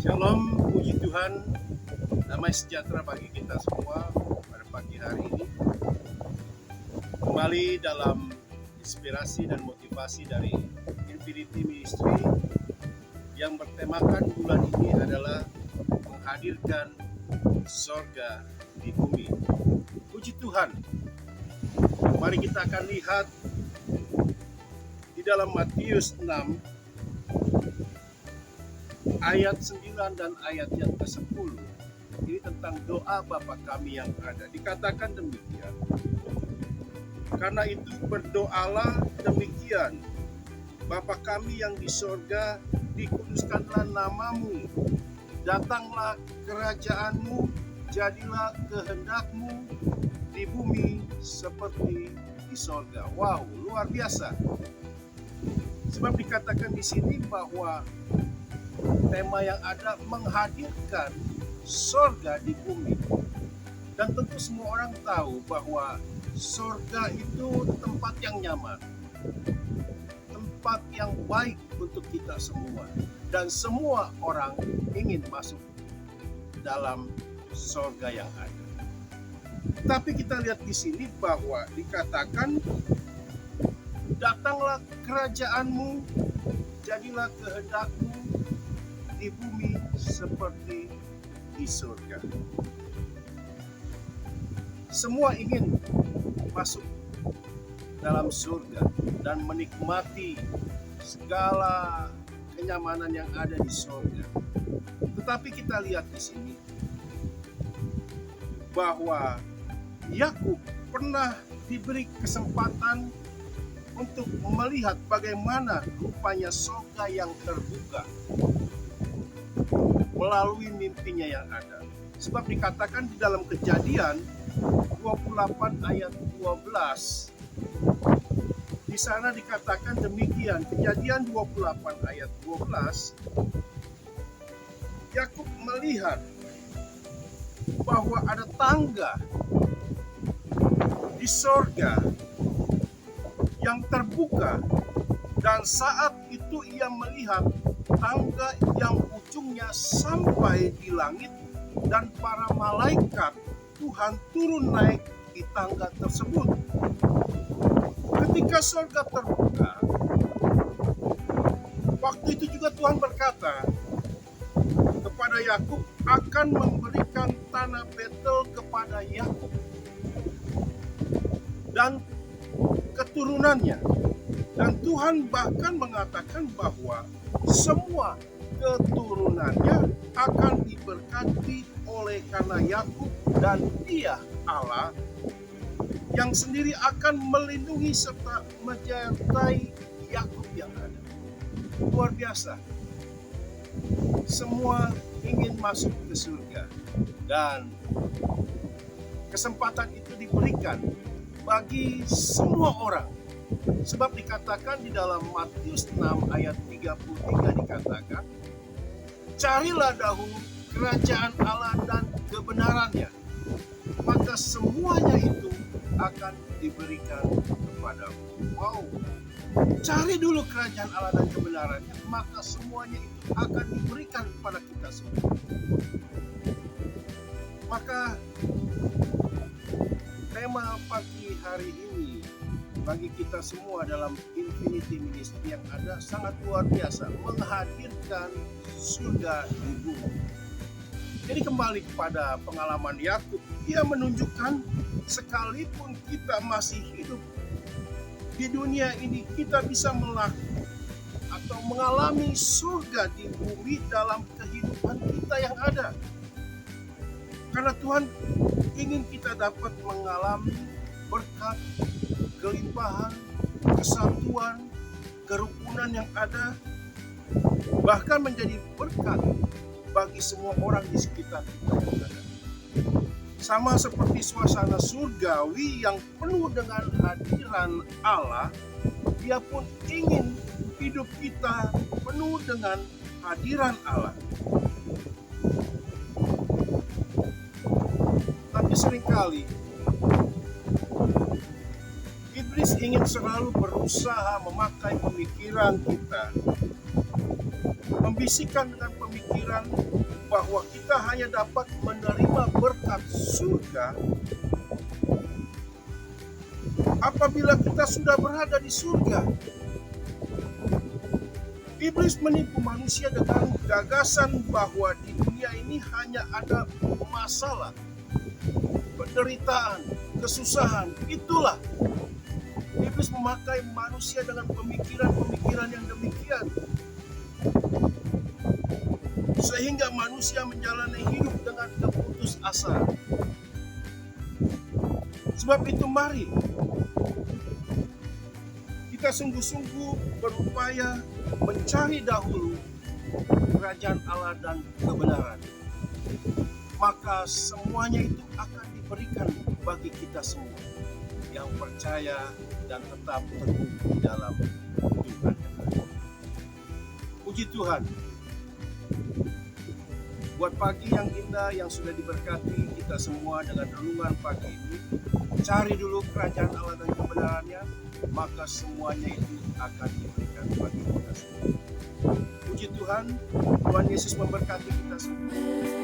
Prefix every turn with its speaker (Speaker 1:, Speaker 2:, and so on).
Speaker 1: Shalom, puji Tuhan, damai sejahtera bagi kita semua pada pagi hari ini. Kembali dalam inspirasi dan motivasi dari Infinity Ministry yang bertemakan bulan ini adalah menghadirkan sorga di bumi. Puji Tuhan, mari kita akan lihat di dalam Matius 6 ayat 9 dan ayat yang ke-10. Ini tentang doa Bapa kami yang ada. Dikatakan demikian. Karena itu berdoalah demikian. Bapa kami yang di sorga, dikuduskanlah namamu. Datanglah kerajaanmu, jadilah kehendakmu di bumi seperti di sorga. Wow, luar biasa. Sebab dikatakan di sini bahwa tema yang ada menghadirkan sorga di bumi. Dan tentu semua orang tahu bahwa sorga itu tempat yang nyaman, tempat yang baik untuk kita semua. Dan semua orang ingin masuk dalam sorga yang ada. Tapi kita lihat di sini bahwa dikatakan, datanglah kerajaanmu, jadilah kehendakmu di bumi seperti di surga. Semua ingin masuk dalam surga dan menikmati segala kenyamanan yang ada di surga. Tetapi kita lihat di sini bahwa Yakub pernah diberi kesempatan untuk melihat bagaimana rupanya surga yang terbuka melalui mimpinya yang ada. Sebab dikatakan di dalam Kejadian 28 ayat 12. Di sana dikatakan demikian. Kejadian 28 ayat 12. Yakub melihat bahwa ada tangga di sorga yang terbuka, dan saat itu ia melihat tangga yang ujungnya sampai di langit, dan para malaikat Tuhan turun naik di tangga tersebut. Ketika surga terbuka, waktu itu juga Tuhan berkata kepada Yakub, akan memberikan tanah Betel kepada Yakub dan keturunannya. Dan Tuhan bahkan mengatakan bahwa semua keturunannya akan diberkati oleh karena Yakub, dan Dia Allah yang sendiri akan melindungi serta menyertai Yakub yang ada. Luar biasa. Semua ingin masuk ke surga, dan kesempatan itu diberikan bagi semua orang. Sebab dikatakan di dalam Matius 6 ayat 33 dikatakan, carilah dahulu kerajaan Allah dan kebenarannya, maka semuanya itu akan diberikan kepadamu. Wow, cari dulu kerajaan Allah dan kebenarannya, maka semuanya itu akan diberikan kepada kita semua. Maka tema pagi hari ini bagi kita semua dalam Infinity Ministry yang ada sangat luar biasa, menghadirkan surga di bumi. Jadi kembali kepada pengalaman Yakub, ia menunjukkan sekalipun kita masih hidup di dunia ini, kita bisa melakukan atau mengalami surga di bumi dalam kehidupan kita yang ada. Karena Tuhan ingin kita dapat mengalami berkat, kelimpahan, kesatuan, kerukunan yang ada, bahkan menjadi berkat bagi semua orang di sekitar kita yang ada. Sama seperti suasana surgawi yang penuh dengan hadiran Allah, Dia pun ingin hidup kita penuh dengan hadiran Allah. Tapi seringkali iblis ingin selalu berusaha memakai pemikiran kita membisikkan dengan pemikiran bahwa kita hanya dapat menerima berkat surga apabila kita sudah berada di surga. Iblis menipu manusia dengan gagasan bahwa di dunia ini hanya ada masalah, penderitaan, kesusahan. Itulah iblis memakai manusia dengan pemikiran-pemikiran yang demikian, sehingga manusia menjalani hidup dengan keputus asa. Sebab itu mari kita sungguh-sungguh berupaya mencari dahulu kerajaan Allah dan kebenaran. Maka semuanya itu akan diberikan bagi kita semua yang percaya dan tetap teguh di dalam Tuhan. Puji Tuhan. Buat pagi yang indah yang sudah diberkati kita semua dengan renungan pagi ini, cari dulu kerajaan Allah dan kebenarannya, maka semuanya itu akan diberikan bagi kita semua. Puji Tuhan, Tuhan Yesus memberkati kita semua.